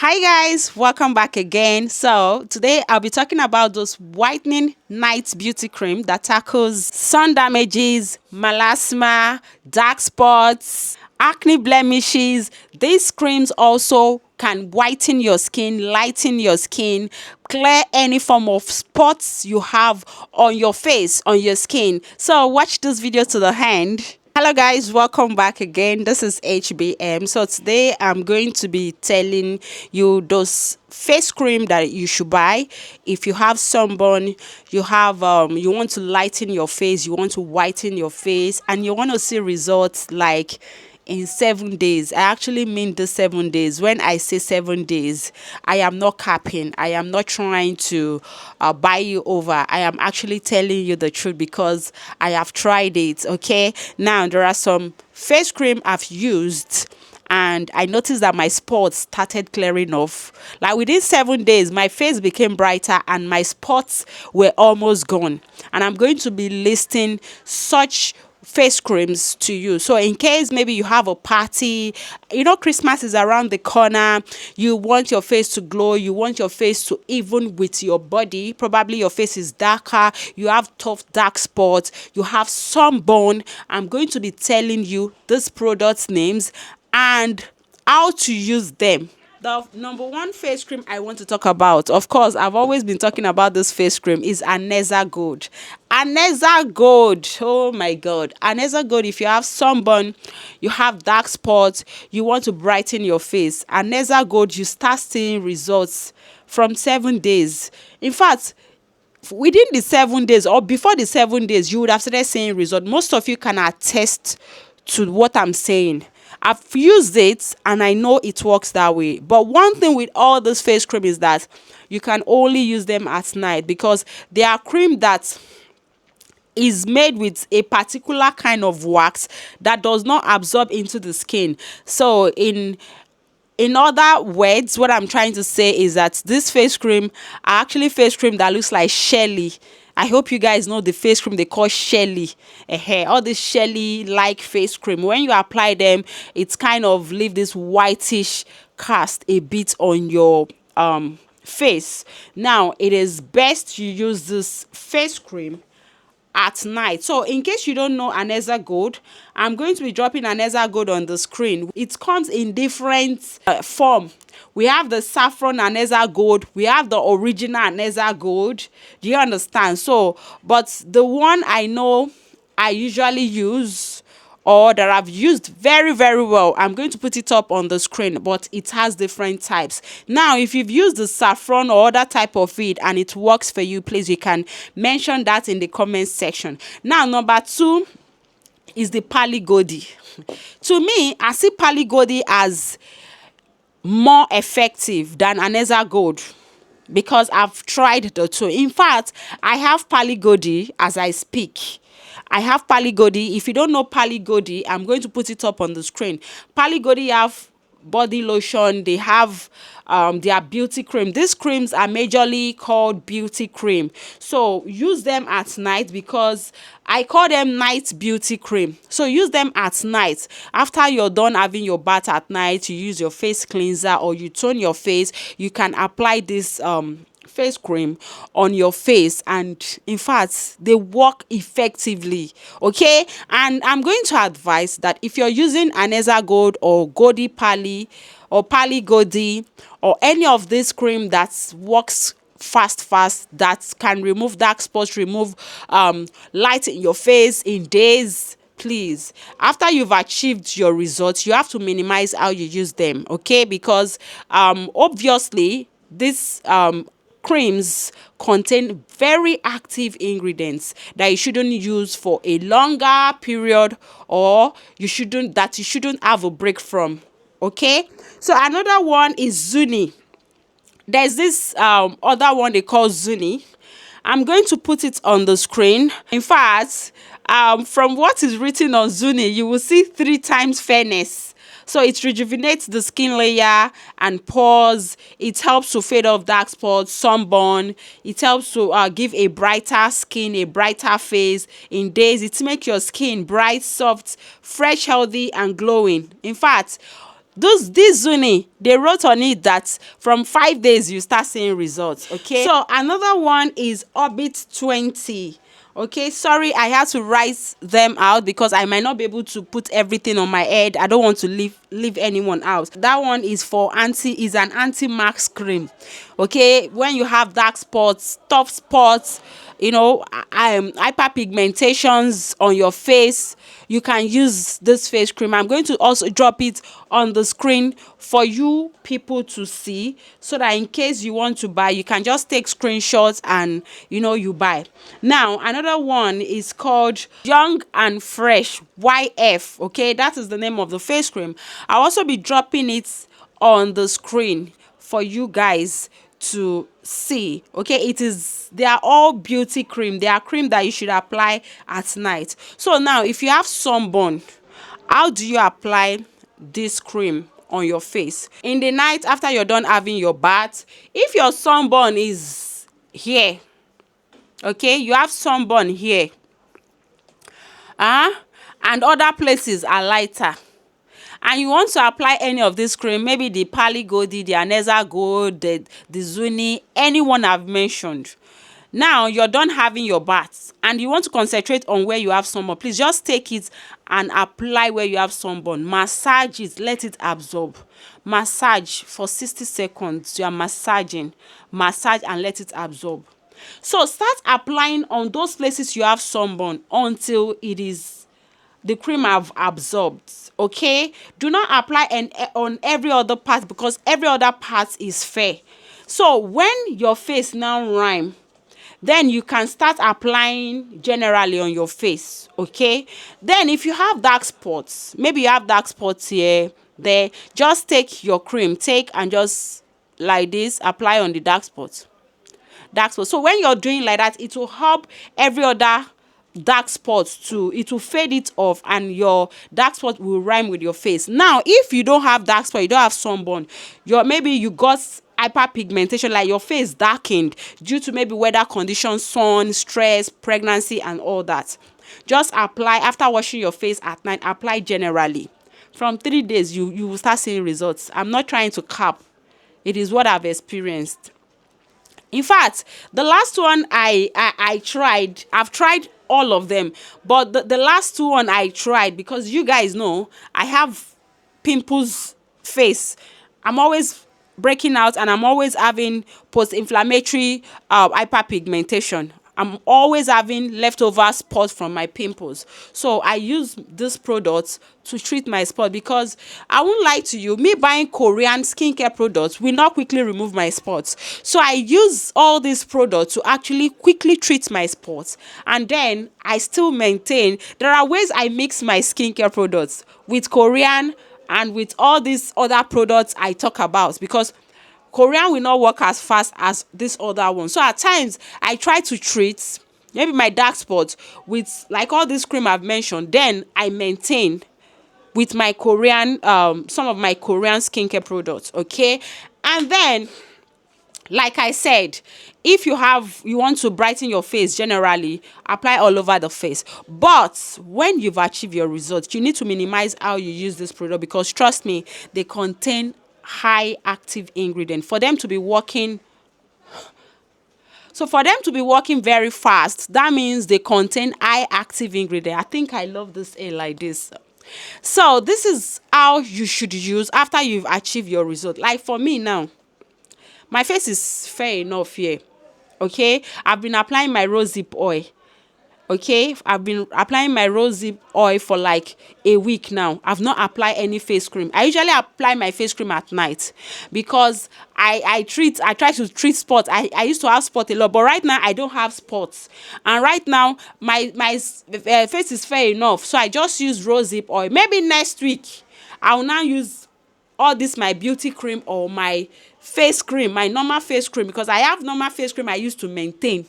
Hi guys, welcome back again. So today I'll be talking about those whitening night beauty cream that tackles sun damages, melasma, dark spots, acne blemishes. These creams also can whiten your skin, lighten your skin, clear any form of spots you have on your face, on your skin. So watch this video to the end. Hello guys, welcome back again. This is HBM. So today I'm going to be telling you those face cream that you should buy if you have sunburn, you want to lighten your face, you want to whiten your face, and you want to see results like in 7 days. I actually mean the 7 days. When I say 7 days, I am not capping. I am not trying to buy you over. I am actually telling you the truth because I have tried it. Okay. Now there are some face cream I've used and I noticed that my spots started clearing off. Like within 7 days, my face became brighter and my spots were almost gone. And I'm going to be listing such face creams to you. So in case maybe you have a party, Christmas is around the corner, you want your face to glow, you want your face to even with your body, probably your face is darker, you have tough dark spots, you have sunburn. I'm going to be telling you these products names and how to use them. The number one face cream I want to talk about, of course, I've always been talking about this face cream, is Aneza Gold. Aneza Gold, oh my God. Aneza Gold, if you have sunburn, you have dark spots, you want to brighten your face, Aneza Gold, you start seeing results from 7 days. In fact, within the 7 days or before the 7 days, you would have started seeing results. Most of you can attest to what I'm saying. I've used it and I know it works that way. But one thing with all this face cream is that you can only use them at night because they are cream that is made with a particular kind of wax that does not absorb into the skin. So in other words, what I'm trying to say is that this face cream are actually face cream that looks like Shelly. I hope you guys know the face cream they call Shelly. All this Shelly like face cream. When you apply them, it's kind of leave this whitish cast a bit on your face. Now, it is best you use this face cream at night. So in case you don't know Aneza Gold, I'm going to be dropping Aneza Gold on the screen. It comes in different form. We have the saffron Aneza Gold, we have the original Aneza Gold. Do you understand? So but the one I know I usually use, or that I've used very, very well, I'm going to put it up on the screen, but it has different types. Now, if you've used the saffron or other type of it and it works for you, please, you can mention that in the comment section. Now, number 2 is the P Goodi. To me, I see P Goodi as more effective than Aneza Gold because I've tried the two. In fact, I have P Goodi as I speak. I have P Goodi. If you don't know P Goodi, I'm going to put it up on the screen. P Goodi have body lotion, they have their beauty cream. These creams are majorly called beauty cream, so use them at night because I call them night beauty cream. So use them at night after you're done having your bath at night. You use your face cleanser or you tone your face, you can apply this face cream on your face, and in fact they work effectively. Okay, and I'm going to advise that if you're using Aneza Gold or Goodi Pali or P Goodi or any of this cream that works fast that can remove dark spots, remove light in your face in days, please, after you've achieved your results, you have to minimize how you use them. Okay, because obviously this creams contain very active ingredients that you shouldn't use for a longer period, or you shouldn't have a break from. Okay, so another one is Zuni. There's this other one they call Zuni. I'm going to put it on the screen. In fact, from what is written on Zuni, you will see 3 times fairness. So it rejuvenates the skin layer and pores. It helps to fade off dark spots, sunburn. It helps to give a brighter skin, a brighter face in days. It makes your skin bright, soft, fresh, healthy, and glowing. In fact, This Zuni, they wrote on it that from 5 days you start seeing results. Okay, so another one is Orbit 20. Okay, sorry, I had to write them out because I might not be able to put everything on my head. I don't want to leave anyone out. That one is for is an anti-mark cream. Okay, when you have dark spots, tough spots, hyperpigmentations on your face, you can use this face cream. I'm going to also drop it on the screen for you people to see, so that in case you want to buy, you can just take screenshots and you buy. Now another one is called Young and Fresh YF. Okay, that is the name of the face cream. I'll also be dropping it on the screen for you guys to see. Okay, they are all beauty cream. They are cream that you should apply at night. So now, if you have sunburn, how do you apply this cream on your face? In the night, after you're done having your bath, if your sunburn is here, okay, you have sunburn here, and other places are lighter, and you want to apply any of this cream, maybe the P Goodi, the Aneza Gold, the Zuni, anyone I've mentioned. Now you're done having your bath and you want to concentrate on where you have sunburn, please just take it and apply where you have sunburn. Massage it, let it absorb. Massage for 60 seconds. You are massaging. Massage and let it absorb. So start applying on those places you have sunburn until the cream have absorbed. Okay, do not apply on every other part, because every other part is fair. So when your face now rhyme, then you can start applying generally on your face. Okay, then if you have dark spots, maybe you have dark spots here, there, just take your cream, and just like this apply on the dark spots. So when you're doing like that, it will help every other dark spots too. It will fade it off and your dark spot will rhyme with your face. Now if you don't have dark spot, you don't have sunburn, maybe you got hyperpigmentation, like your face darkened due to maybe weather conditions, sun, stress, pregnancy and all that, just apply after washing your face at night. Apply generally. From 3 days you will start seeing results. I'm not trying to cap, it is what I've experienced. In fact, the last one I've tried all of them, but the last one I tried, because you guys know I have pimples face. I'm always breaking out and I'm always having post-inflammatory hyperpigmentation. I'm always having leftover spots from my pimples. So I use this product to treat my spot, because I won't lie to you, me buying Korean skincare products will not quickly remove my spots. So I use all these products to actually quickly treat my spots, and then I still maintain. There are ways I mix my skincare products with Korean and with all these other products I talk about, because Korean will not work as fast as this other one. So at times I try to treat maybe my dark spots with like all this cream I've mentioned, then I maintain with my Korean some of my Korean skincare products. Okay, and then like I said, if you want to brighten your face, generally apply all over the face. But when you've achieved your results, you need to minimize how you use this product, because trust me, they contain high active ingredient. For them to be working very fast, that means they contain high active ingredient. I think I love this air like this. So this is how you should use after you've achieved your result. Like for me now, my face is fair enough here. Okay, I've been applying my rosehip oil. Okay, I've been applying my rosehip oil for like a week now. I've not applied any face cream. I usually apply my face cream at night, because I try to treat spots. I used to have spots a lot, but right now I don't have spots, and right now my face is fair enough. So I just use rosehip oil. Maybe next week I'll now use all this my beauty cream or my face cream, my normal face cream, because I have normal face cream I used to maintain.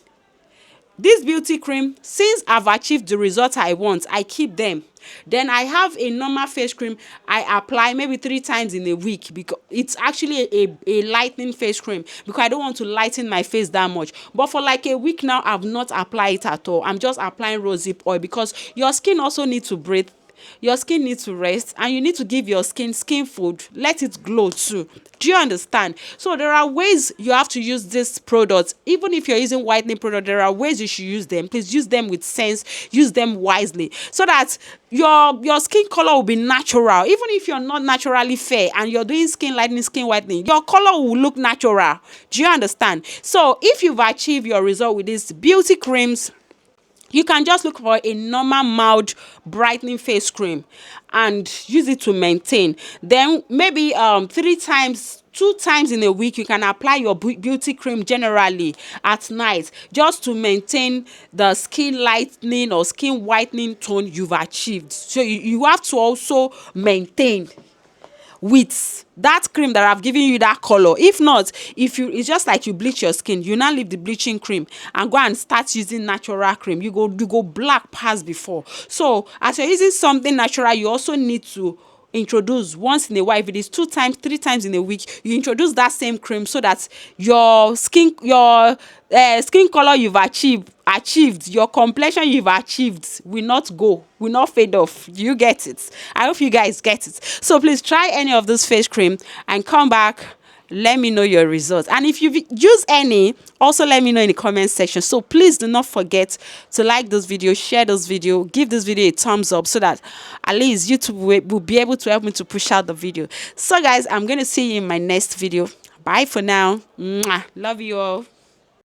This beauty cream, since I've achieved the results I want, I keep them. Then I have a normal face cream I apply maybe 3 times in a week, because it's actually a lightening face cream, because I don't want to lighten my face that much. But for like a week now, I've not applied it at all. I'm just applying rosehip oil, because your skin also needs to breathe. Your skin needs to rest, and you need to give your skin food. Let it glow too. Do you understand? So there are ways you have to use this product. Even if you're using whitening product, there are ways you should use them. Please use them with sense, use them wisely, so that your skin color will be natural. Even if you're not naturally fair and you're doing skin lightening, skin whitening, your color will look natural. Do you understand? So if you've achieved your result with these beauty creams, you can just look for a normal mild brightening face cream and use it to maintain. Then maybe 3 times, 2 times in a week, you can apply your beauty cream generally at night, just to maintain the skin lightening or skin whitening tone you've achieved. So you have to also maintain with that cream that I've given you that color. If not, it's just like you bleach your skin, you now leave the bleaching cream and go and start using natural cream, you go black past before. So as you're using something natural, you also need to introduce once in a while. If it is 2 times, 3 times in a week, you introduce that same cream, so that your skin color you've achieved, your complexion you've achieved will not fade off. Do you get it? I hope you guys get it. So please try any of this face cream and come back, let me know your results. And if you've used any, also let me know in the comment section. So please do not forget to like this video, share this video, give this video a thumbs up, so that at least YouTube will be able to help me to push out the video. So guys, I'm going to see you in my next video. Bye for now. Mwah. Love you all.